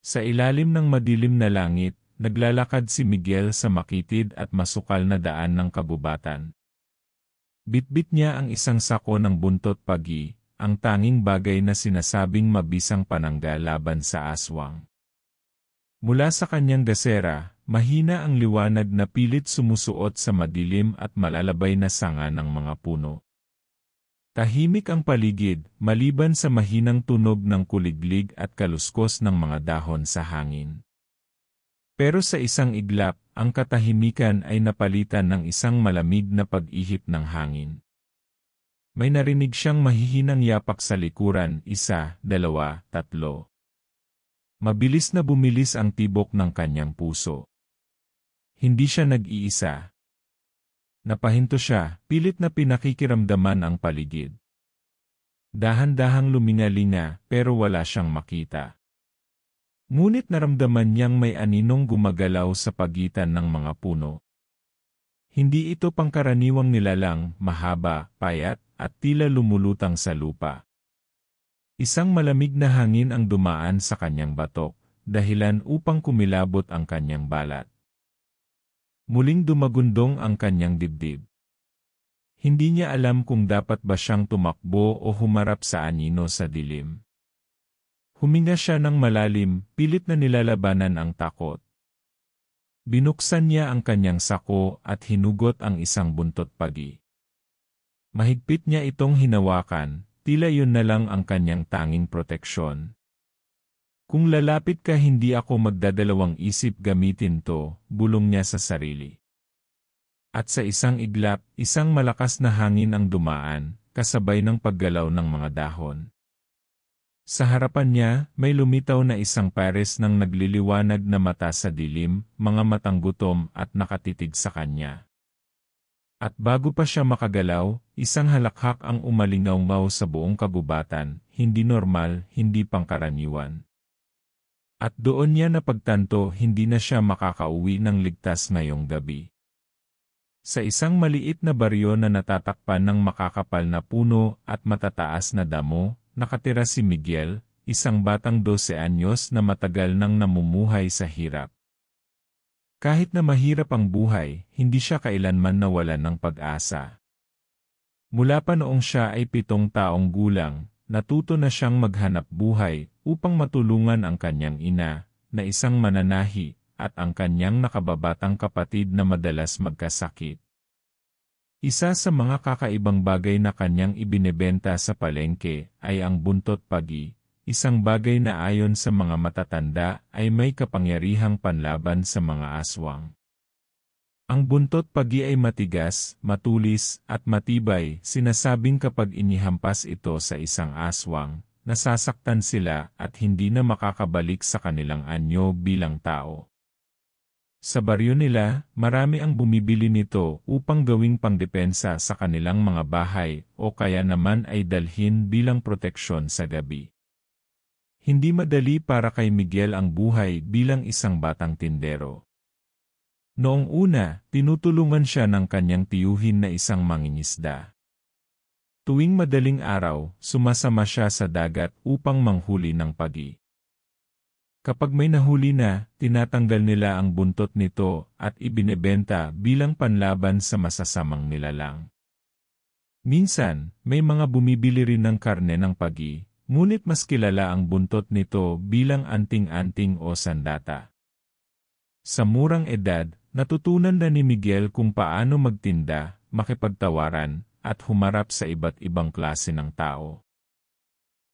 Sa ilalim ng madilim na langit, naglalakad si Miguel sa makitid at masukal na daan ng kabubatan. Bitbit niya ang isang sako ng buntot pagi, ang tanging bagay na sinasabing mabisang panangga laban sa aswang. Mula sa kanyang dasera, mahina ang liwanag na pilit sumusuot sa madilim at malalabay na sanga ng mga puno. Tahimik ang paligid, maliban sa mahinang tunog ng kuliglig at kaluskos ng mga dahon sa hangin. Pero sa isang iglap, ang katahimikan ay napalitan ng isang malamig na pag-ihip ng hangin. May narinig siyang mahihinang yapak sa likuran, 1, 2, 3. Mabilis na bumilis ang tibok ng kanyang puso. Hindi siya nag-iisa. Napahinto siya, pilit na pinakikiramdaman ang paligid. Dahan-dahang lumingalinga, pero wala siyang makita. Ngunit naramdaman niyang may aninong gumagalaw sa pagitan ng mga puno. Hindi ito pangkaraniwang nilalang, mahaba, payat, at tila lumulutang sa lupa. Isang malamig na hangin ang dumaan sa kanyang batok, dahilan upang kumilabot ang kanyang balat. Muling dumagundong ang kanyang dibdib. Hindi niya alam kung dapat ba siyang tumakbo o humarap sa anino sa dilim. Huminga siya ng malalim, pilit na nilalabanan ang takot. Binuksan niya ang kanyang sako at hinugot ang isang buntot pagi. Mahigpit niya itong hinawakan, tila yun na lang ang kanyang tanging proteksyon. Kung lalapit ka hindi ako magdadalawang isip gamitin to, bulong niya sa sarili. At sa isang iglap, isang malakas na hangin ang dumaan, kasabay ng paggalaw ng mga dahon. Sa harapan niya, may lumitaw na isang pares ng nagliliwanag na mata sa dilim, mga matang gutom at nakatitig sa kanya. At bago pa siya makagalaw, isang halakhak ang umalingaw-ngaw sa buong kagubatan, hindi normal, hindi pangkaraniwan. At doon niya napagtanto hindi na siya makakauwi ng ligtas ngayong gabi. Sa isang maliit na baryo na natatakpan ng makakapal na puno at matataas na damo, nakatira si Miguel, isang batang 12 anyos na matagal nang namumuhay sa hirap. Kahit na mahirap ang buhay, hindi siya kailanman nawalan ng pag-asa. Mula pa noong siya ay 7 taong gulang, natuto na siyang maghanap buhay upang matulungan ang kanyang ina, na isang mananahi, at ang kanyang nakababatang kapatid na madalas magkasakit. Isa sa mga kakaibang bagay na kanyang ibinebenta sa palengke ay ang buntot pagi, isang bagay na ayon sa mga matatanda ay may kapangyarihang panlaban sa mga aswang. Ang buntot pagi ay matigas, matulis, at matibay, sinasabing kapag inihampas ito sa isang aswang, nasasaktan sila at hindi na makakabalik sa kanilang anyo bilang tao. Sa baryo nila, marami ang bumibili nito upang gawing pangdepensa sa kanilang mga bahay o kaya naman ay dalhin bilang proteksyon sa gabi. Hindi madali para kay Miguel ang buhay bilang isang batang tindero. Noong una, tinutulungan siya ng kanyang tiyuhin na isang mangingisda. Tuwing madaling araw, sumasama siya sa dagat upang manghuli ng pagi. Kapag may nahuli na, tinatanggal nila ang buntot nito at ibinebenta bilang panlaban sa masasamang nilalang. Minsan, may mga bumibili rin ng karne ng pagi, ngunit mas kilala ang buntot nito bilang anting-anting o sandata. Sa murang edad, natutunan na ni Miguel kung paano magtinda, makipagtawaran, at humarap sa iba't ibang klase ng tao.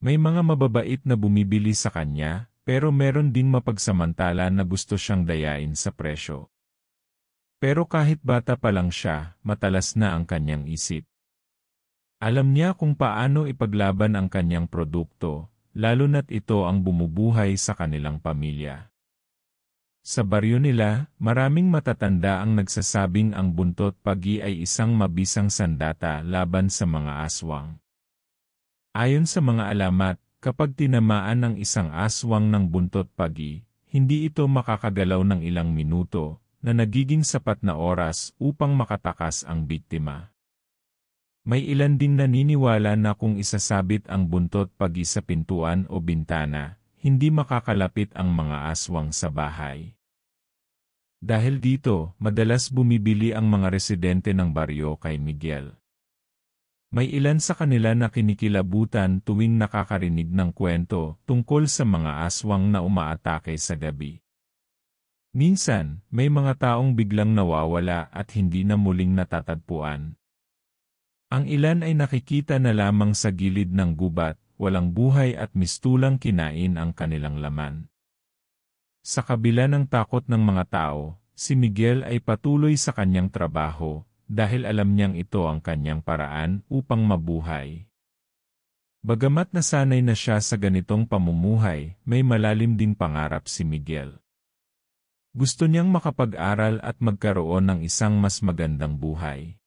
May mga mababait na bumibili sa kanya, pero meron ding mapagsamantala na gusto siyang dayain sa presyo. Pero kahit bata pa lang siya, matalas na ang kanyang isip. Alam niya kung paano ipaglaban ang kanyang produkto, lalo na't ito ang bumubuhay sa kanilang pamilya. Sa baryo nila, maraming matatanda ang nagsasabing ang buntot pagi ay isang mabisang sandata laban sa mga aswang. Ayon sa mga alamat, kapag tinamaan ng isang aswang ng buntot pagi, hindi ito makakagalaw ng ilang minuto, na nagiging sapat na oras upang makatakas ang biktima. May ilan ding naniniwala na kung isasabit ang buntot pagi sa pintuan o bintana, hindi makakalapit ang mga aswang sa bahay. Dahil dito, madalas bumibili ang mga residente ng baryo kay Miguel. May ilan sa kanila na kinikilabutan tuwing nakakarinig ng kwento tungkol sa mga aswang na umaatake sa gabi. Minsan, may mga taong biglang nawawala at hindi na muling natatagpuan. Ang ilan ay nakikita na lamang sa gilid ng gubat, walang buhay at mistulang kinain ang kanilang laman. Sa kabila ng takot ng mga tao, si Miguel ay patuloy sa kanyang trabaho, dahil alam niyang ito ang kanyang paraan upang mabuhay. Bagamat nasanay na siya sa ganitong pamumuhay, may malalim ding pangarap si Miguel. Gusto niyang makapag-aral at magkaroon ng isang mas magandang buhay.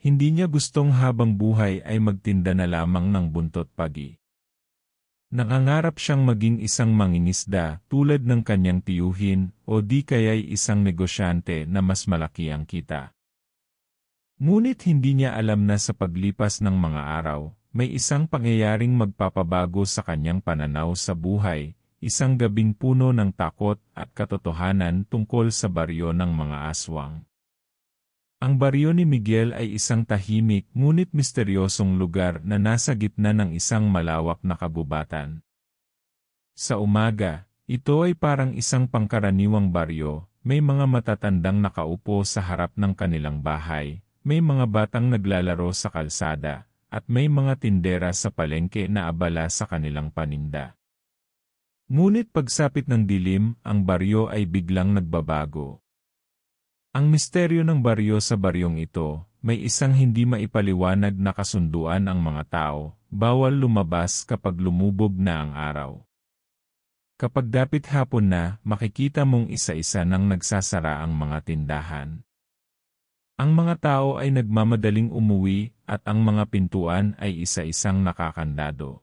Hindi niya gustong habang buhay ay magtinda na lamang ng buntot pagi. Nangangarap siyang maging isang mangingisda tulad ng kanyang tiyuhin o di kaya'y isang negosyante na mas malaki ang kita. Ngunit hindi niya alam na sa paglipas ng mga araw, may isang pangyayaring magpapabago sa kanyang pananaw sa buhay, isang gabing puno ng takot at katotohanan tungkol sa baryo ng mga aswang. Ang baryo ni Miguel ay isang tahimik ngunit misteryosong lugar na nasa gitna ng isang malawak na kagubatan. Sa umaga, ito ay parang isang pangkaraniwang baryo, may mga matatandang nakaupo sa harap ng kanilang bahay, may mga batang naglalaro sa kalsada, at may mga tindera sa palengke na abala sa kanilang paninda. Ngunit pagsapit ng dilim, ang baryo ay biglang nagbabago. Ang misteryo ng baryo sa baryong ito, may isang hindi maipaliwanag na kasunduan ang mga tao, bawal lumabas kapag lumubog na ang araw. Kapag dapit hapon na, makikita mong isa-isa nang nagsasara ang mga tindahan. Ang mga tao ay nagmamadaling umuwi at ang mga pintuan ay isa-isang nakakandado.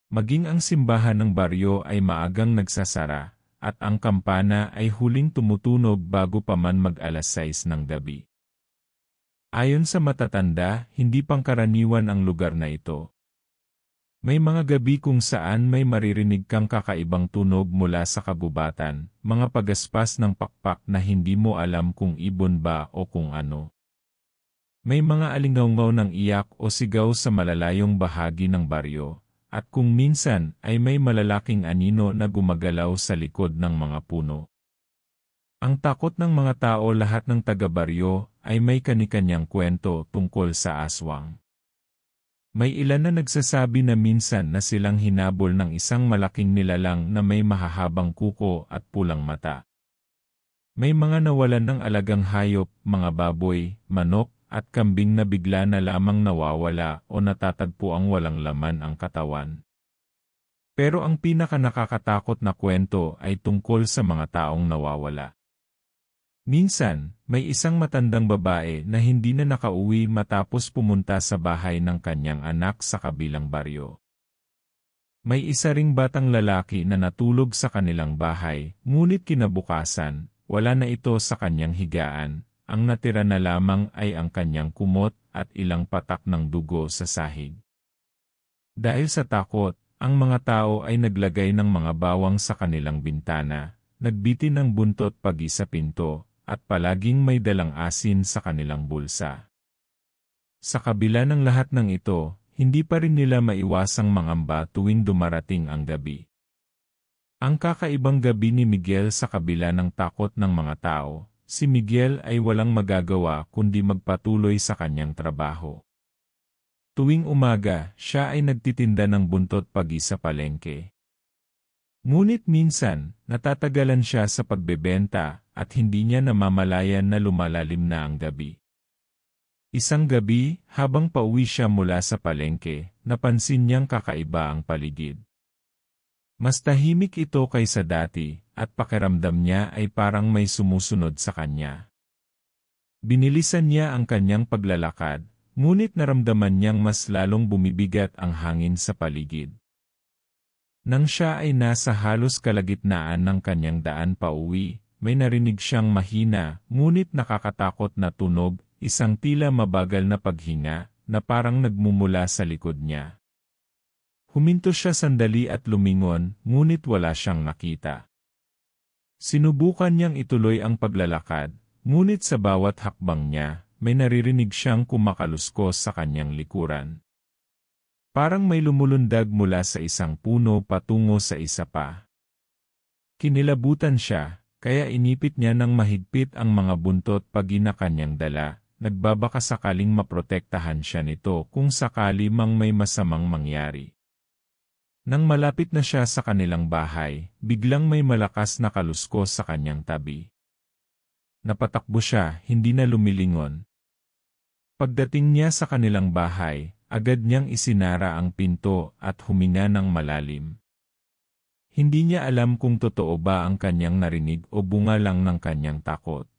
Maging ang simbahan ng baryo ay maagang nagsasara, at ang kampana ay huling tumutunog bago pa man mag-alas 6 ng gabi. Ayon sa matatanda, hindi pangkaraniwan ang lugar na ito. May mga gabi kung saan may maririnig kang kakaibang tunog mula sa kagubatan, mga pagaspas ng pakpak na hindi mo alam kung ibon ba o kung ano. May mga alingawngaw ng iyak o sigaw sa malalayong bahagi ng baryo. At kung minsan ay may malalaking anino na gumagalaw sa likod ng mga puno. Ang takot ng mga tao lahat ng taga-baryo ay may kanikanyang kwento tungkol sa aswang. May ilan na nagsasabi na minsan na silang hinabol ng isang malaking nilalang na may mahahabang kuko at pulang mata. May mga nawalan ng alagang hayop, mga baboy, manok, at kambing na bigla na lamang nawawala o natatagpo ang walang laman ang katawan. Pero ang pinakanakakatakot na kwento ay tungkol sa mga taong nawawala. Minsan, may isang matandang babae na hindi na nakauwi matapos pumunta sa bahay ng kanyang anak sa kabilang baryo. May isa ring batang lalaki na natulog sa kanilang bahay, ngunit kinabukasan, wala na ito sa kanyang higaan. Ang natira na lamang ay ang kanyang kumot at ilang patak ng dugo sa sahig. Dahil sa takot, ang mga tao ay naglagay ng mga bawang sa kanilang bintana, nagbitin ng buntot pagi sa pinto, at palaging may dalang asin sa kanilang bulsa. Sa kabila ng lahat ng ito, hindi pa rin nila maiwasang mangamba tuwing dumarating ang gabi. Ang kakaibang gabi ni Miguel sa kabila ng takot ng mga tao, si Miguel ay walang magagawa kundi magpatuloy sa kanyang trabaho. Tuwing umaga, siya ay nagtitinda ng buntot pagi sa palengke. Ngunit minsan, natatagalan siya sa pagbebenta at hindi niya namamalayan na lumalalim na ang gabi. Isang gabi, habang pauwi siya mula sa palengke, napansin niyang kakaiba ang paligid. Mas tahimik ito kaysa dati, at pakiramdam niya ay parang may sumusunod sa kanya. Binilisan niya ang kanyang paglalakad, ngunit naramdaman niyang mas lalong bumibigat ang hangin sa paligid. Nang siya ay nasa halos kalagitnaan ng kanyang daan pauwi, may narinig siyang mahina, ngunit nakakatakot na tunog, isang tila mabagal na paghinga, na parang nagmumula sa likod niya. Huminto siya sandali at lumingon, ngunit wala siyang nakita. Sinubukan niyang ituloy ang paglalakad, ngunit sa bawat hakbang niya, may naririnig siyang kumakaluskos sa kanyang likuran. Parang may lumulundag mula sa isang puno patungo sa isa pa. Kinilabutan siya, kaya inipit niya ng mahigpit ang mga buntot pagi na kanyang dala, nagbabaka sakaling maprotektahan siya nito kung sakali mang may masamang mangyari. Nang malapit na siya sa kanilang bahay, biglang may malakas na kaluskos sa kanyang tabi. Napatakbo siya, hindi na lumilingon. Pagdating niya sa kanilang bahay, agad niyang isinara ang pinto at huminga ng malalim. Hindi niya alam kung totoo ba ang kanyang narinig o bunga lang ng kanyang takot.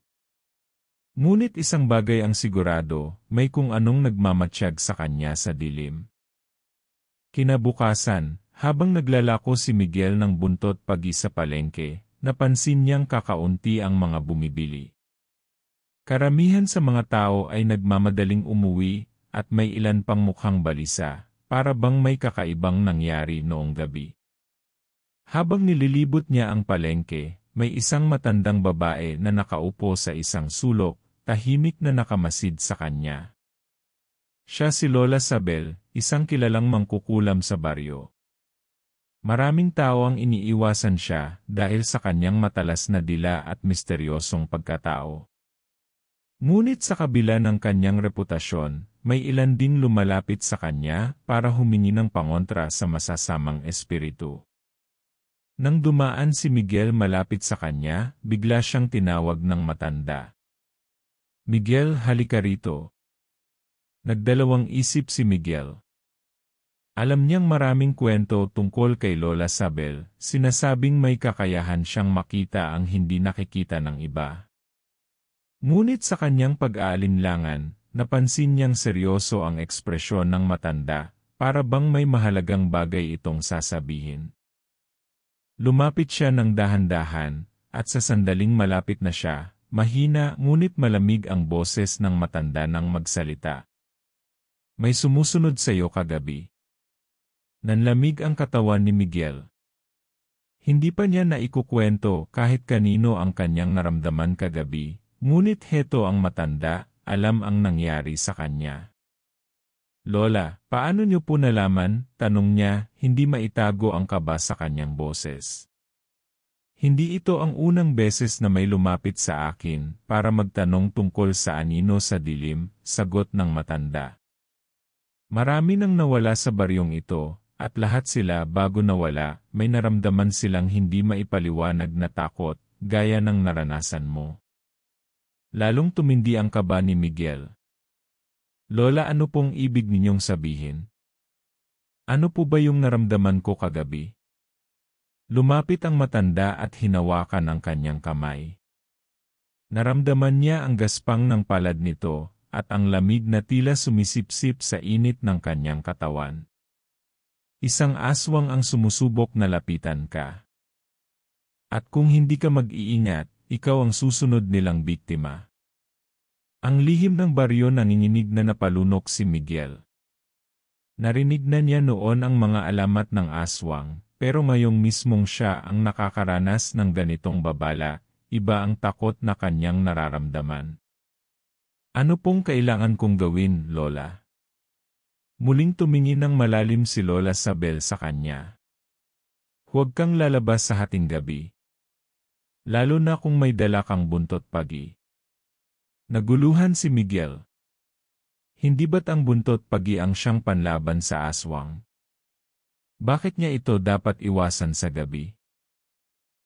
Ngunit isang bagay ang sigurado, may kung anong nagmamatsyag sa kanya sa dilim. Kinabukasan, habang naglalako si Miguel ng buntot pagi sa palengke, napansin niyang kakaunti ang mga bumibili. Karamihan sa mga tao ay nagmamadaling umuwi, at may ilan pang mukhang balisa, para bang may kakaibang nangyari noong gabi. Habang nililibot niya ang palengke, may isang matandang babae na nakaupo sa isang sulok, tahimik na nakamasid sa kanya. Siya si Lola Sabel, isang kilalang mangkukulam sa baryo. Maraming tao ang iniiwasan siya dahil sa kanyang matalas na dila at misteryosong pagkatao. Ngunit sa kabila ng kanyang reputasyon, may ilan ding lumalapit sa kanya para humingi ng pangontra sa masasamang espiritu. Nang dumaan si Miguel malapit sa kanya, bigla siyang tinawag ng matanda. "Miguel, halika rito." Nagdalawang isip si Miguel. Alam niyang maraming kwento tungkol kay Lola Sabel, sinasabing may kakayahan siyang makita ang hindi nakikita ng iba. Ngunit sa kanyang pag-aalinlangan, napansin niyang seryoso ang ekspresyon ng matanda, para bang may mahalagang bagay itong sasabihin. Lumapit siya ng dahan-dahan, at sa sandaling malapit na siya, mahina ngunit malamig ang boses ng matanda nang magsalita. "May sumusunod sa iyo kagabi." Nanlamig ang katawan ni Miguel. Hindi pa niya naikukwento kahit kanino ang kanyang naramdaman kagabi, ngunit heto ang matanda, alam ang nangyari sa kanya. "Lola, paano niyo po nalaman?" tanong niya, hindi maitago ang kaba sa kanyang boses. "Hindi ito ang unang beses na may lumapit sa akin para magtanong tungkol sa anino sa dilim," sagot ng matanda. "Marami nang nawala sa baryong ito, at lahat sila bago nawala, may naramdaman silang hindi maipaliwanag na takot, gaya ng naranasan mo." Lalong tumindi ang kaba ni Miguel. "Lola, ano pong ibig ninyong sabihin? Ano po ba yung naramdaman ko kagabi?" Lumapit ang matanda at hinawakan ang kanyang kamay. Naramdaman niya ang gaspang ng palad nito, at ang lamig na tila sumisipsip sa init ng kanyang katawan. "Isang aswang ang sumusubok na lapitan ka. At kung hindi ka mag-iingat, ikaw ang susunod nilang biktima." Ang lihim ng baryo nanginginig na napalunok si Miguel. Narinig na niya noon ang mga alamat ng aswang, pero ngayong mismong siya ang nakakaranas ng ganitong babala, iba ang takot na kanyang nararamdaman. "Ano pong kailangan kong gawin, Lola?" Muling tumingin ng malalim si Lola Sabel sa kanya. "Huwag kang lalabas sa hating gabi. Lalo na kung may dala kang buntot pagi." Naguluhan si Miguel. Hindi ba't ang buntot pagi ang siyang panlaban sa aswang? Bakit niya ito dapat iwasan sa gabi?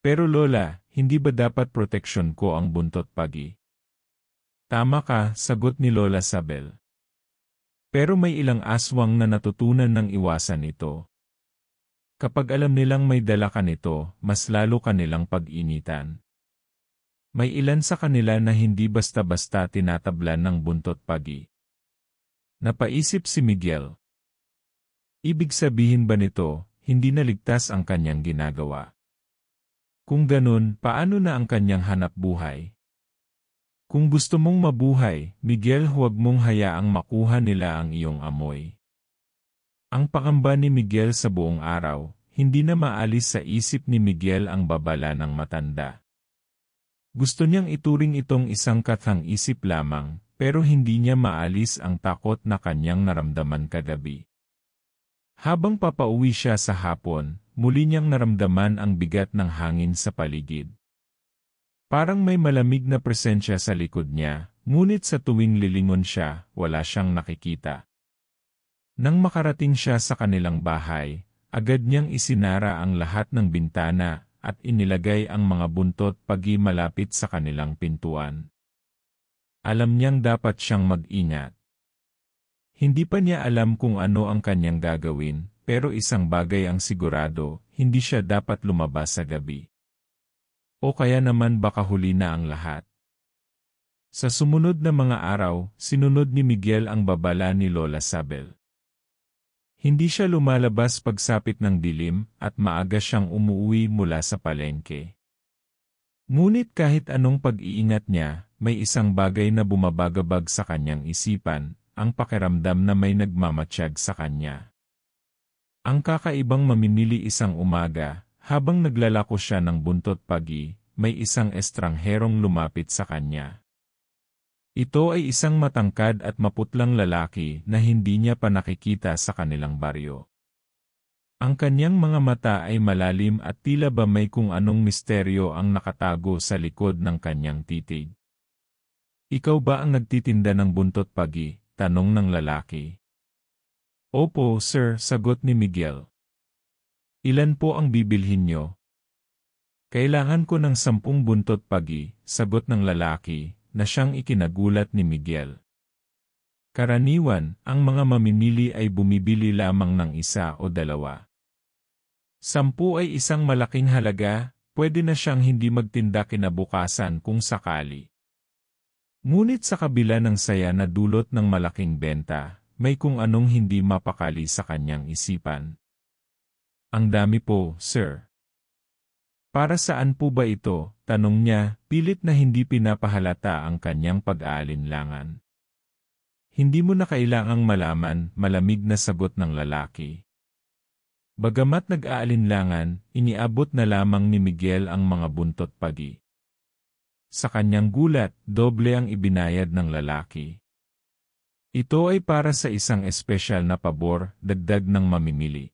"Pero Lola, hindi ba dapat proteksyon ko ang buntot pagi?" "Tama ka," sagot ni Lola Sabel. "Pero may ilang aswang na natutunan ng iwasan ito. Kapag alam nilang may dala ka nito, mas lalo kanilang pag-initan. May ilan sa kanila na hindi basta-basta tinatablan ng buntot pagi." Napaisip si Miguel. Ibig sabihin ba nito, hindi naligtas ang kanyang ginagawa? Kung ganun, paano na ang kanyang hanap buhay? Kung gusto mong mabuhay, Miguel, huwag mong hayaang makuha nila ang iyong amoy. Ang pangamba ni Miguel sa buong araw, hindi na maalis sa isip ni Miguel ang babala ng matanda. Gusto niyang ituring itong isang kathang-isip lamang, pero hindi niya maalis ang takot na kanyang naramdaman kagabi. Habang papauwi siya sa hapon, muli niyang naramdaman ang bigat ng hangin sa paligid. Parang may malamig na presensya sa likod niya, ngunit sa tuwing lilingon siya, wala siyang nakikita. Nang makarating siya sa kanilang bahay, agad niyang isinara ang lahat ng bintana at inilagay ang mga buntot pagi malapit sa kanilang pintuan. Alam niyang dapat siyang mag-ingat. Hindi pa niya alam kung ano ang kanyang gagawin, pero isang bagay ang sigurado, hindi siya dapat lumabas sa gabi. O kaya naman baka huli na ang lahat. Sa sumunod na mga araw, sinunod ni Miguel ang babala ni Lola Sabel. Hindi siya lumalabas pagsapit ng dilim at maaga siyang umuwi mula sa palengke. Ngunit kahit anong pag-iingat niya, may isang bagay na bumabagabag sa kanyang isipan, ang pakiramdam na may nagmamatsyag sa kanya. Ang kakaibang mamimili isang umaga, habang naglalako siya ng buntot pagi, may isang estrangherong lumapit sa kanya. Ito ay isang matangkad at maputlang lalaki na hindi niya pa nakikita sa kanilang baryo. Ang kanyang mga mata ay malalim at tila ba may kung anong misteryo ang nakatago sa likod ng kanyang titig. "Ikaw ba ang nagtitinda ng buntot pagi?" tanong ng lalaki. "Opo, sir," sagot ni Miguel. "Ilan po ang bibilhin niyo?" "Kailangan ko ng 10 buntot pagi," sagot ng lalaki, na siyang ikinagulat ni Miguel. Karaniwan, ang mga mamimili ay bumibili lamang ng 1 o 2. 10 ay isang malaking halaga, pwede na siyang hindi magtinda kinabukasan kung sakali. Ngunit sa kabila ng saya na dulot ng malaking benta, may kung anong hindi mapakali sa kanyang isipan. "Ang dami po, sir." "Para saan po ba ito?" tanong niya, pilit na hindi pinapahalata ang kanyang pag-aalinlangan. "Hindi mo na kailangang malaman," malamig na sagot ng lalaki. Bagamat nag-aalinlangan, iniabot na lamang ni Miguel ang mga buntot pagi. Sa kanyang gulat, doble ang ibinayad ng lalaki. "Ito ay para sa isang espesyal na pabor," dagdag ng mamimili.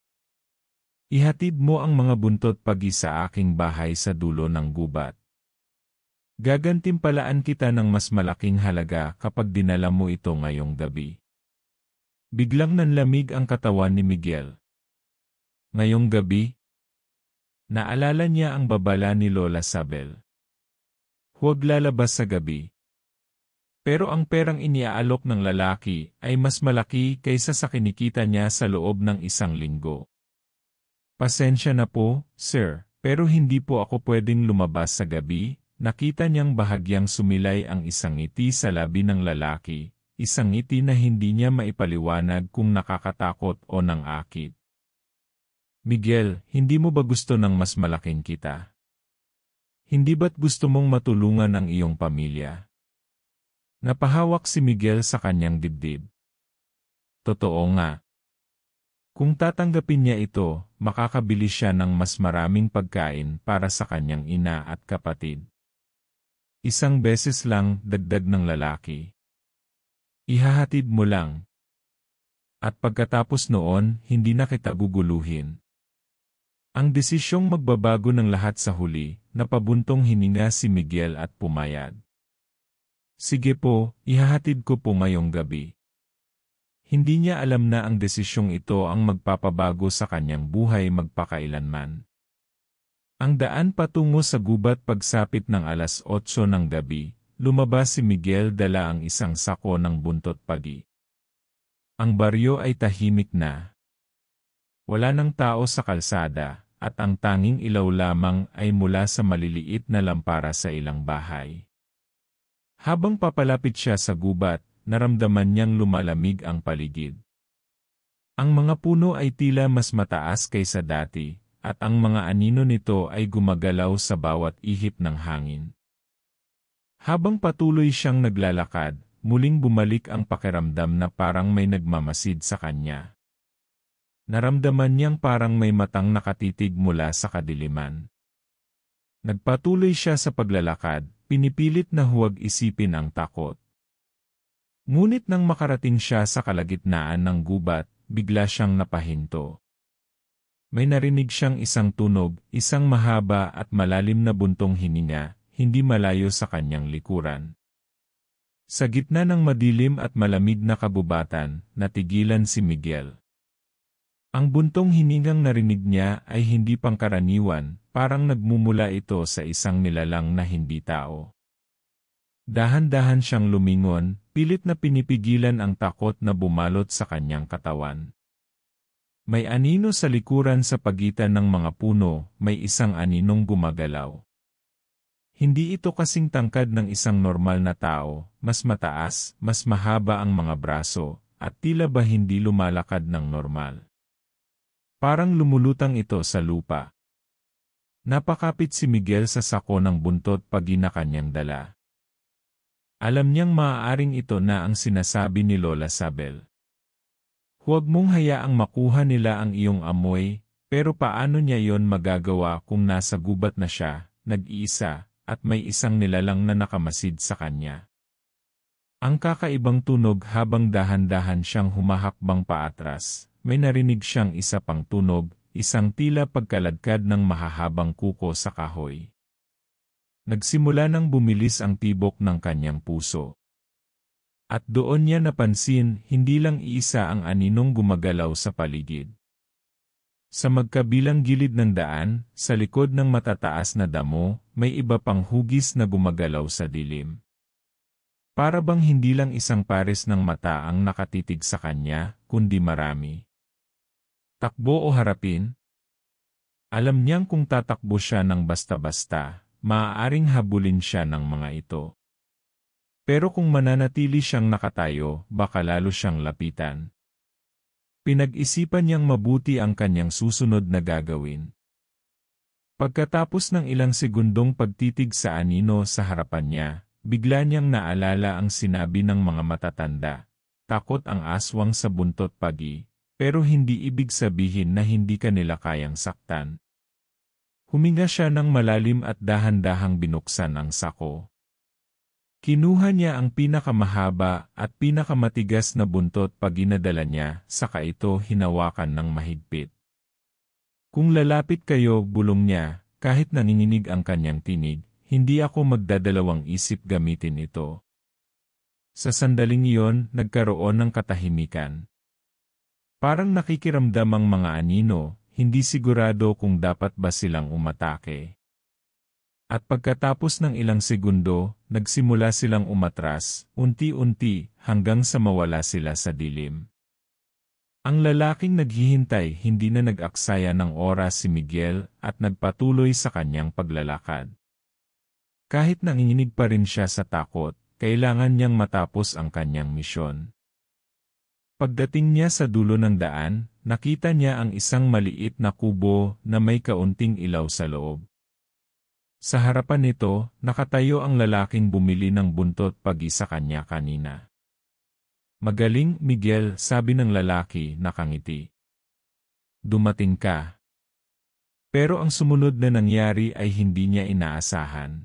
"Ihatid mo ang mga buntot pagi sa aking bahay sa dulo ng gubat. Gagantimpalaan kita ng mas malaking halaga kapag dinala mo ito ngayong gabi." Biglang nanlamig ang katawan ni Miguel. Ngayong gabi? Naalala niya ang babala ni Lola Sabel. Huwag lalabas sa gabi. Pero ang perang iniaalok ng lalaki ay mas malaki kaysa sa kinikita niya sa loob ng 1 linggo. "Pasensya na po, sir, pero hindi po ako pwedeng lumabas sa gabi." Nakita niyang bahagyang sumilay ang isang ngiti sa labi ng lalaki, isang ngiti na hindi niya maipaliwanag kung nakakatakot o nang-akit. "Miguel, hindi mo ba gusto ng mas malaking kita? Hindi ba't gusto mong matulungan ang iyong pamilya?" Napahawak si Miguel sa kanyang dibdib. Totoo nga. Kung tatanggapin niya ito, makakabili siya ng mas maraming pagkain para sa kanyang ina at kapatid. 1 beses lang, dagdag ng lalaki. "Ihahatid mo lang. At pagkatapos noon, hindi na kita guguluhin." Ang desisyong magbabago ng lahat sa huli, napabuntong hininga si Miguel at pumayag. "Sige po, ihahatid ko po ngayong gabi." Hindi niya alam na ang desisyong ito ang magpapabago sa kanyang buhay magpakailanman. Ang daan patungo sa gubat pagsapit ng 8:00 ng gabi, lumabas si Miguel dala ang isang sako ng buntot pagi. Ang baryo ay tahimik na. Wala ng tao sa kalsada, at ang tanging ilaw lamang ay mula sa maliliit na lampara sa ilang bahay. Habang papalapit siya sa gubat, naramdaman niyang lumalamig ang paligid. Ang mga puno ay tila mas mataas kaysa dati, at ang mga anino nito ay gumagalaw sa bawat ihip ng hangin. Habang patuloy siyang naglalakad, muling bumalik ang pakiramdam na parang may nagmamasid sa kanya. Naramdaman niyang parang may matang nakatitig mula sa kadiliman. Nagpatuloy siya sa paglalakad, pinipilit na huwag isipin ang takot. Ngunit nang makarating siya sa kalagitnaan ng gubat, bigla siyang napahinto. May narinig siyang isang tunog, isang mahaba at malalim na buntong hininga, hindi malayo sa kanyang likuran. Sa gitna ng madilim at malamig na kabubatan, natigilan si Miguel. Ang buntong hiningang narinig niya ay hindi pangkaraniwan, parang nagmumula ito sa isang nilalang na hindi tao. Dahan-dahan siyang lumingon, pilit na pinipigilan ang takot na bumalot sa kanyang katawan. May anino sa likuran sa pagitan ng mga puno, may isang aninong gumagalaw. Hindi ito kasing tangkad ng isang normal na tao, mas mataas, mas mahaba ang mga braso, at tila ba hindi lumalakad ng normal. Parang lumulutang ito sa lupa. Napakapit si Miguel sa sako ng buntot pagi na kanyang dala. Alam niyang maaaring ito na ang sinasabi ni Lola Sabel. Huwag mong hayaang makuha nila ang iyong amoy, pero paano niya yon magagawa kung nasa gubat na siya, nag-iisa, at may isang nilalang na nakamasid sa kanya. Ang kakaibang tunog habang dahan-dahan siyang humahakbang paatras, may narinig siyang isa pang tunog, isang tila pagkaladkad ng mahahabang kuko sa kahoy. Nagsimula nang bumilis ang tibok ng kanyang puso. At doon niya napansin, hindi lang iisa ang aninong gumagalaw sa paligid. Sa magkabilang gilid ng daan, sa likod ng matataas na damo, may iba pang hugis na gumagalaw sa dilim. Para bang hindi lang isang pares ng mata ang nakatitig sa kanya, kundi marami. Takbo o harapin? Alam niyang kung tatakbo siya ng basta-basta, maaaring habulin siya ng mga ito. Pero kung mananatili siyang nakatayo, baka lalo siyang lapitan. Pinag-isipan niyang mabuti ang kanyang susunod na gagawin. Pagkatapos ng ilang segundong pagtitig sa anino sa harapan niya, bigla niyang naalala ang sinabi ng mga matatanda, takot ang aswang sa buntot pagi, pero hindi ibig sabihin na hindi ka nila kayang saktan. Huminga siya ng malalim at dahan-dahang binuksan ang sako. Kinuha niya ang pinakamahaba at pinakamatigas na buntot pag inadala niya, saka ito hinawakan ng mahigpit. Kung lalapit kayo, bulong niya, kahit nanginginig ang kanyang tinig, hindi ako magdadalawang isip gamitin ito. Sa sandaling iyon, nagkaroon ng katahimikan. Parang nakikiramdam ang mga anino, hindi sigurado kung dapat ba silang umatake. At pagkatapos ng ilang segundo, nagsimula silang umatras, unti-unti, hanggang sa mawala sila sa dilim. Ang lalaking naghihintay hindi na nag-aksaya ng oras si Miguel at nagpatuloy sa kanyang paglalakad. Kahit nanginginig pa rin siya sa takot, kailangan niyang matapos ang kanyang misyon. Pagdating niya sa dulo ng daan, nakita niya ang isang maliit na kubo na may kaunting ilaw sa loob. Sa harapan nito, nakatayo ang lalaking bumili ng buntot pagi sa kanya kanina. Magaling, Miguel, sabi ng lalaki, nakangiti. Dumating ka. Pero ang sumunod na nangyari ay hindi niya inaasahan.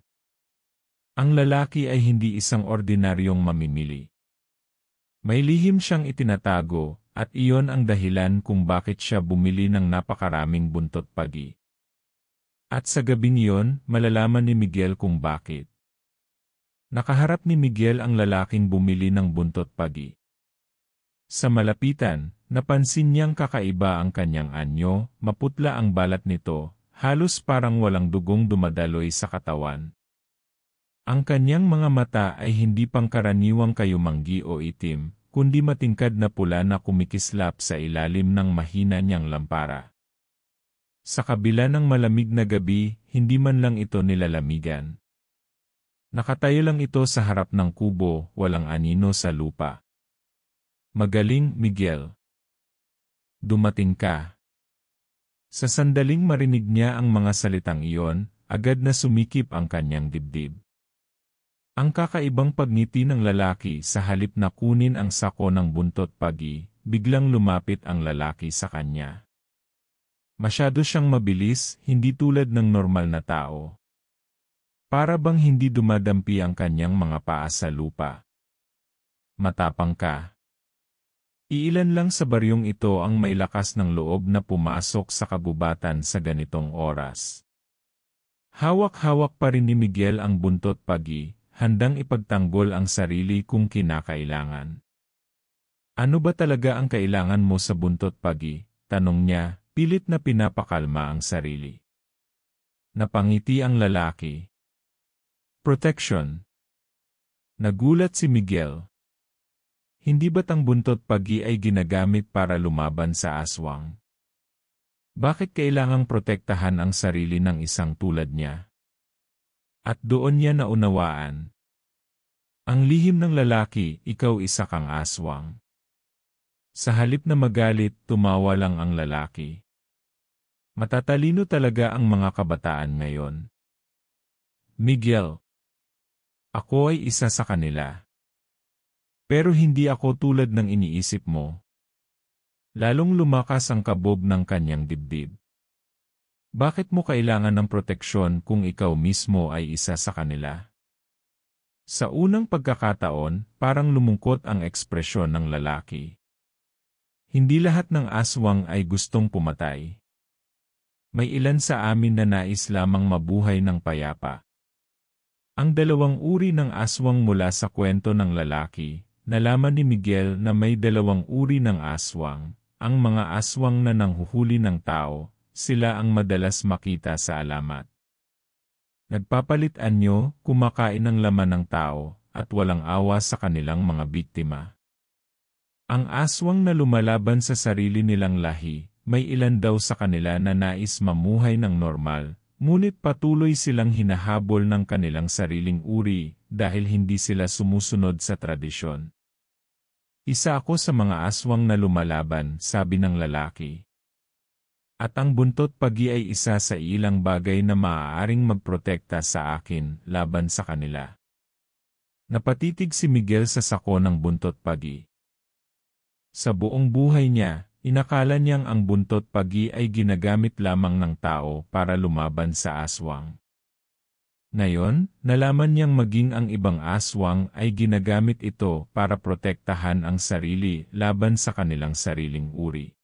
Ang lalaki ay hindi isang ordinaryong mamimili. May lihim siyang itinatago, at iyon ang dahilan kung bakit siya bumili ng napakaraming buntot pagi. At sa gabing iyon, malalaman ni Miguel kung bakit. Nakaharap ni Miguel ang lalaking bumili ng buntot pagi. Sa malapitan, napansin niyang kakaiba ang kanyang anyo, maputla ang balat nito, halos parang walang dugong dumadaloy sa katawan. Ang kanyang mga mata ay hindi pangkaraniwang kayumanggi o itim, kundi matingkad na pula na kumikislap sa ilalim ng mahina niyang lampara. Sa kabila ng malamig na gabi, hindi man lang ito nilalamigan. Nakatayo lang ito sa harap ng kubo, walang anino sa lupa. Magaling, Miguel. Dumating ka. Sa sandaling marinig niya ang mga salitang iyon, agad na sumikip ang kanyang dibdib. Ang kakaibang pagngiti ng lalaki sa halip na kunin ang sako ng buntot pagi, biglang lumapit ang lalaki sa kanya. Masyado siyang mabilis, hindi tulad ng normal na tao. Para bang hindi dumadampi ang kanyang mga paa sa lupa. Matapang ka. Iilan lang sa baryong ito ang may lakas ng loob na pumasok sa kagubatan sa ganitong oras. Hawak-hawak pa rin ni Miguel ang buntot pagi, handang ipagtanggol ang sarili kung kinakailangan. Ano ba talaga ang kailangan mo sa buntot pagi? Tanong niya, pilit na pinapakalma ang sarili. Napangiti ang lalaki. Protection. Nagulat si Miguel. Hindi ba't ang buntot pagi ay ginagamit para lumaban sa aswang? Bakit kailangang protektahan ang sarili ng isang tulad niya? At doon niya naunawaan. Ang lihim ng lalaki, ikaw isa kang aswang. Sa halip na magalit, tumawa lang ang lalaki. Matatalino talaga ang mga kabataan ngayon. Miguel. Ako ay isa sa kanila. Pero hindi ako tulad ng iniisip mo. Lalong lumakas ang kabog ng kanyang dibdib. Bakit mo kailangan ng proteksyon kung ikaw mismo ay isa sa kanila? Sa unang pagkakataon, parang lumungkot ang ekspresyon ng lalaki. Hindi lahat ng aswang ay gustong pumatay. May ilan sa amin na nais lamang mabuhay ng payapa. Ang dalawang uri ng aswang mula sa kwento ng lalaki, nalaman ni Miguel na may dalawang uri ng aswang. Ang mga aswang na nanghuhuli ng tao, sila ang madalas makita sa alamat. Nagpapalit anyo, kumakain ng laman ng tao, at walang awa sa kanilang mga biktima. Ang aswang na lumalaban sa sarili nilang lahi, may ilan daw sa kanila na nais mamuhay ng normal, ngunit patuloy silang hinahabol ng kanilang sariling uri dahil hindi sila sumusunod sa tradisyon. Isa ako sa mga aswang na lumalaban, sabi ng lalaki. At ang buntot pagi ay isa sa ilang bagay na maaaring magprotekta sa akin laban sa kanila. Napatitig si Miguel sa sako ng buntot pagi. Sa buong buhay niya, inakala niyang ang buntot pagi ay ginagamit lamang ng tao para lumaban sa aswang. Ngayon, nalaman niyang maging ang ibang aswang ay ginagamit ito para protektahan ang sarili laban sa kanilang sariling uri.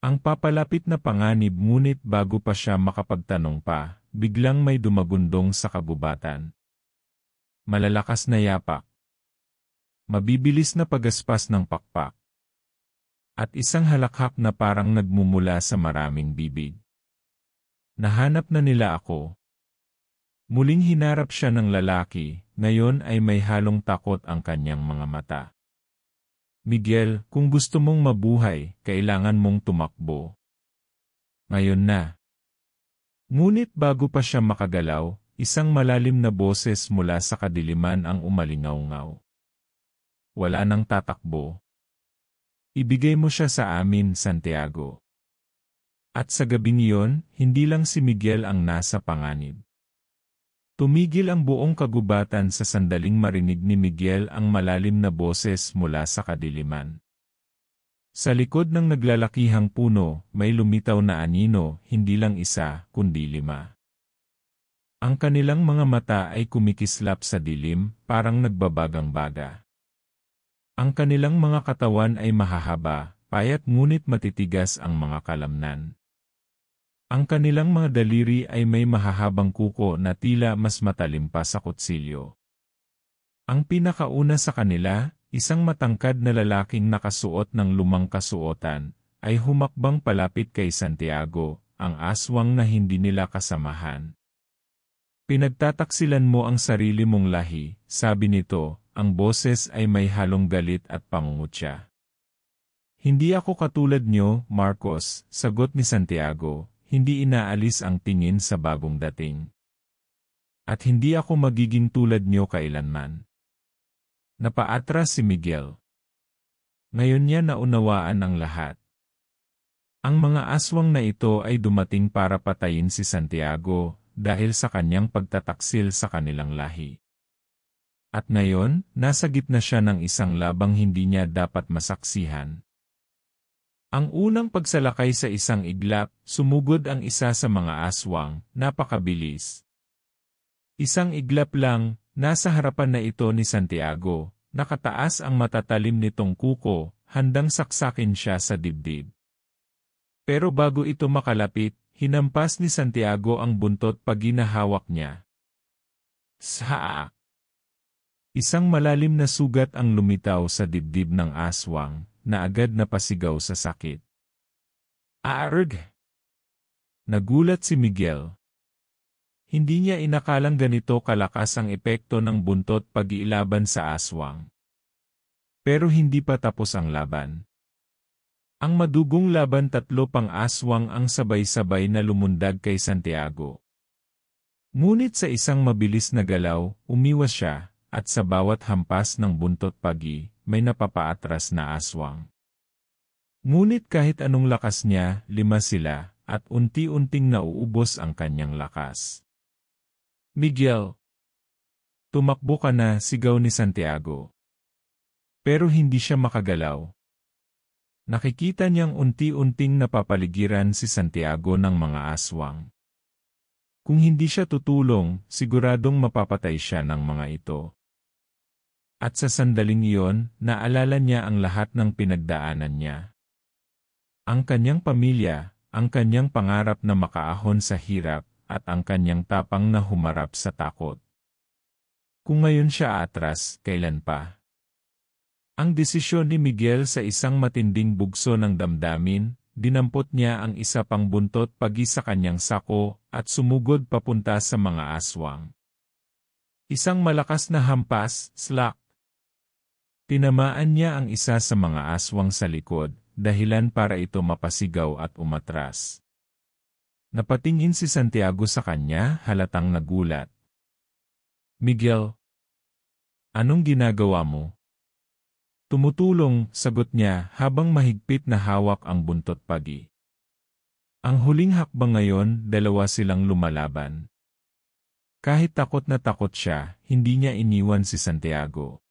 Ang papalapit na panganib ngunit bago pa siya makapagtanong pa, biglang may dumagundong sa kagubatan. Malalakas na yapak. Mabibilis na pagaspas ng pakpak. At isang halakhak na parang nagmumula sa maraming bibig. Nahanap na nila ako. Muling hinarap siya ng lalaki, ngayon ay may halong takot ang kanyang mga mata. Miguel, kung gusto mong mabuhay, kailangan mong tumakbo. Ngayon na. Ngunit bago pa siya makagalaw, isang malalim na boses mula sa kadiliman ang umalingaw-ngaw. Wala nang tatakbo. Ibigay mo siya sa amin, Santiago. At sa gabing iyon, hindi lang si Miguel ang nasa panganib. Tumigil ang buong kagubatan sa sandaling marinig ni Miguel ang malalim na boses mula sa kadiliman. Sa likod ng naglalakihang puno, may lumitaw na anino, hindi lang isa, kundi 5. Ang kanilang mga mata ay kumikislap sa dilim, parang nagbabagang baga. Ang kanilang mga katawan ay mahahaba, payat ngunit matitigas ang mga kalamnan. Ang kanilang mga daliri ay may mahahabang kuko na tila mas matalim pa sa kutsilyo. Ang pinakauna sa kanila, isang matangkad na lalaking nakasuot ng lumang kasuotan, ay humakbang palapit kay Santiago, ang aswang na hindi nila kasamahan. Pinagtataksilan mo ang sarili mong lahi, sabi nito. Ang boses ay may halong galit at pangungutya. Hindi ako katulad nyo, Marcos, sagot ni Santiago, hindi inaalis ang tingin sa bagong dating. At hindi ako magiging tulad nyo kailanman. Napaatras si Miguel. Ngayon niya naunawaan ang lahat. Ang mga aswang na ito ay dumating para patayin si Santiago dahil sa kanyang pagtataksil sa kanilang lahi. At ngayon, nasa gitna siya ng isang labang hindi niya dapat masaksihan. Ang unang pagsalakay sa isang iglap, sumugod ang isa sa mga aswang, napakabilis. Isang iglap lang, nasa harapan na ito ni Santiago, nakataas ang matatalim nitong kuko, handang saksakin siya sa dibdib. Pero bago ito makalapit, hinampas ni Santiago ang buntot pag ginahawak niya. Saak! Isang malalim na sugat ang lumitaw sa dibdib ng aswang, na agad napasigaw sa sakit. Aarg! Nagulat si Miguel. Hindi niya inakalang ganito kalakas ang epekto ng buntot pag-iilaban sa aswang. Pero hindi pa tapos ang laban. Ang madugong laban, 3 pang aswang ang sabay-sabay na lumundag kay Santiago. Ngunit sa isang mabilis na galaw, umiwas siya, at sa bawat hampas ng buntot pagi, may napapaatras na aswang. Ngunit kahit anong lakas niya, 5 sila, at unti-unting nauubos ang kanyang lakas. Miguel! Tumakbo ka na, sigaw ni Santiago. Pero hindi siya makagalaw. Nakikita niyang unti-unting napapaligiran si Santiago ng mga aswang. Kung hindi siya tutulong, siguradong mapapatay siya ng mga ito. At sa sandaling iyon, naalala niya ang lahat ng pinagdaanan niya. Ang kanyang pamilya, ang kanyang pangarap na makaahon sa hirap, at ang kanyang tapang na humarap sa takot. Kung ngayon siya atras, kailan pa? Ang desisyon ni Miguel sa isang matinding bugso ng damdamin, dinampot niya ang isa pang buntot pagi sa kanyang sako, at sumugod papunta sa mga aswang. Isang malakas na hampas, slak. Tinamaan niya ang isa sa mga aswang sa likod, dahilan para ito mapasigaw at umatras. Napatingin si Santiago sa kanya, halatang nagulat. Miguel, anong ginagawa mo? Tumutulong, sagot niya habang mahigpit na hawak ang buntot pagi. Ang huling hakbang ngayon, 2 silang lumalaban. Kahit takot na takot siya, hindi niya iniwan si Santiago.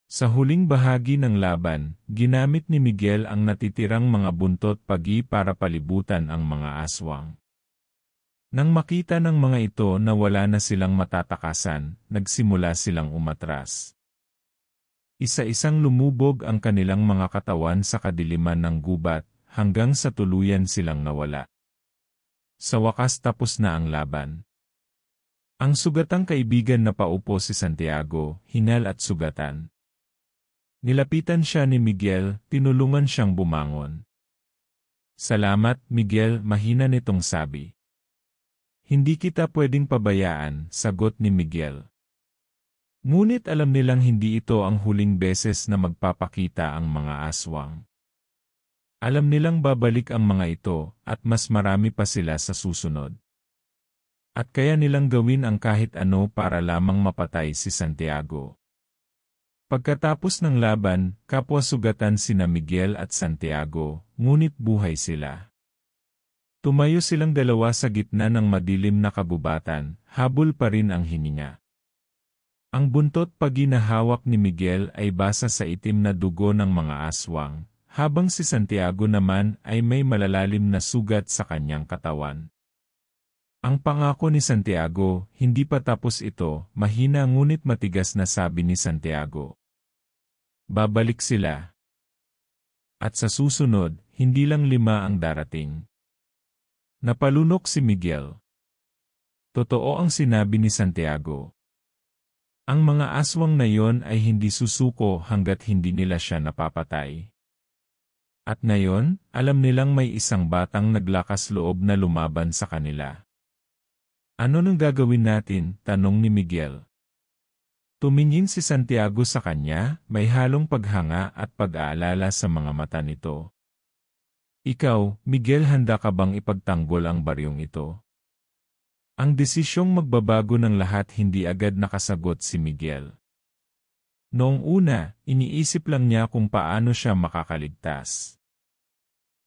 Sa huling bahagi ng laban, ginamit ni Miguel ang natitirang mga buntot pagi para palibutan ang mga aswang. Nang makita ng mga ito na wala na silang matatakasan, nagsimula silang umatras. Isa-isang lumubog ang kanilang mga katawan sa kadiliman ng gubat, hanggang sa tuluyan silang nawala. Sa wakas tapos na ang laban. Ang sugatang kaibigan na paupo si Santiago, hinal at sugatan. Nilapitan siya ni Miguel, tinulungan siyang bumangon. Salamat, Miguel, mahina nitong sabi. Hindi kita pwedeng pabayaan, sagot ni Miguel. Ngunit alam nilang hindi ito ang huling beses na magpapakita ang mga aswang. Alam nilang babalik ang mga ito, at mas marami pa sila sa susunod. At kaya nilang gawin ang kahit ano para lamang mapatay si Santiago. Pagkatapos ng laban, kapwa-sugatan sina Miguel at Santiago, ngunit buhay sila. Tumayo silang 2 sa gitna ng madilim na kagubatan, habol pa rin ang hininga. Ang buntot pag ginahawak ni Miguel ay basa sa itim na dugo ng mga aswang, habang si Santiago naman ay may malalalim na sugat sa kanyang katawan. Ang pangako ni Santiago, hindi pa tapos ito, mahina ngunit matigas na sabi ni Santiago. Babalik sila. At sa susunod, hindi lang 5 ang darating. Napalunok si Miguel. Totoo ang sinabi ni Santiago. Ang mga aswang na yon ay hindi susuko hanggat hindi nila siya napapatay. At ngayon, alam nilang may isang batang naglakas loob na lumaban sa kanila. Ano nang gagawin natin? Tanong ni Miguel. Tumingin si Santiago sa kanya, may halong paghanga at pag-aalala sa mga mata nito. Ikaw, Miguel, handa ka bang ipagtanggol ang baryong ito? Ang desisyong magbabago ng lahat, hindi agad nakasagot si Miguel. Noong una, iniisip lang niya kung paano siya makakaligtas.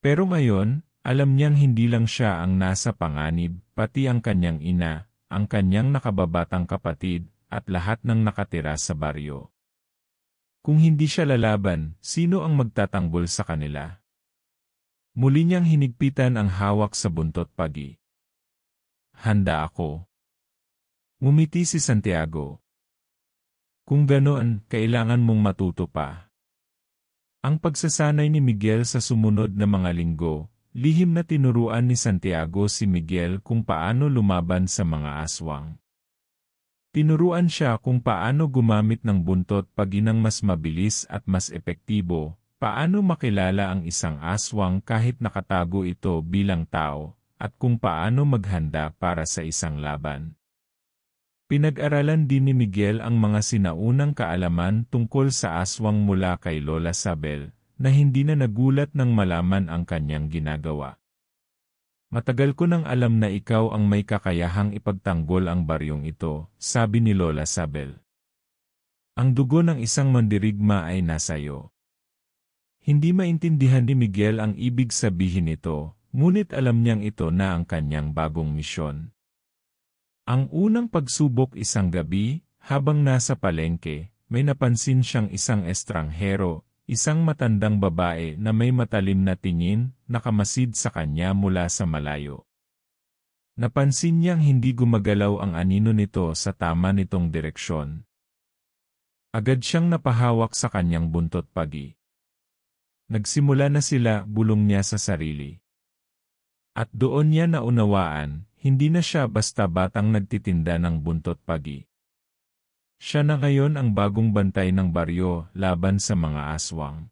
Pero ngayon, alam niyang hindi lang siya ang nasa panganib, pati ang kanyang ina, ang kanyang nakababatang kapatid, at lahat ng nakatira sa baryo. Kung hindi siya lalaban, sino ang magtatanggol sa kanila? Muli niyang hinigpitan ang hawak sa buntot pagi. Handa ako. Ngumiti si Santiago. Kung ganoon, kailangan mong matuto pa. Ang pagsasanay ni Miguel sa sumunod na mga linggo, lihim na tinuruan ni Santiago si Miguel kung paano lumaban sa mga aswang. Tinuruan siya kung paano gumamit ng buntot pagi ng mas mabilis at mas epektibo, paano makilala ang isang aswang kahit nakatago ito bilang tao, at kung paano maghanda para sa isang laban. Pinag-aralan din ni Miguel ang mga sinaunang kaalaman tungkol sa aswang mula kay Lola Sabel, na hindi na nagulat nang malaman ang kanyang ginagawa. Matagal ko nang alam na ikaw ang may kakayahang ipagtanggol ang baryong ito, sabi ni Lola Sabel. Ang dugo ng isang mandirigma ay nasa iyo. Hindi maintindihan ni Miguel ang ibig sabihin nito, ngunit alam niyang ito na ang kanyang bagong misyon. Ang unang pagsubok isang gabi, habang nasa palengke, may napansin siyang isang estranghero, isang matandang babae na may matalim na tingin, nakamasid sa kanya mula sa malayo. Napansin niyang hindi gumagalaw ang anino nito sa tama nitong direksyon. Agad siyang napahawak sa kanyang buntot pagi. Nagsimula na sila, bulong niya sa sarili. At doon niya naunawaan, hindi na siya basta batang nagtitinda ng buntot pagi. Siya na ngayon ang bagong bantay ng baryo laban sa mga aswang.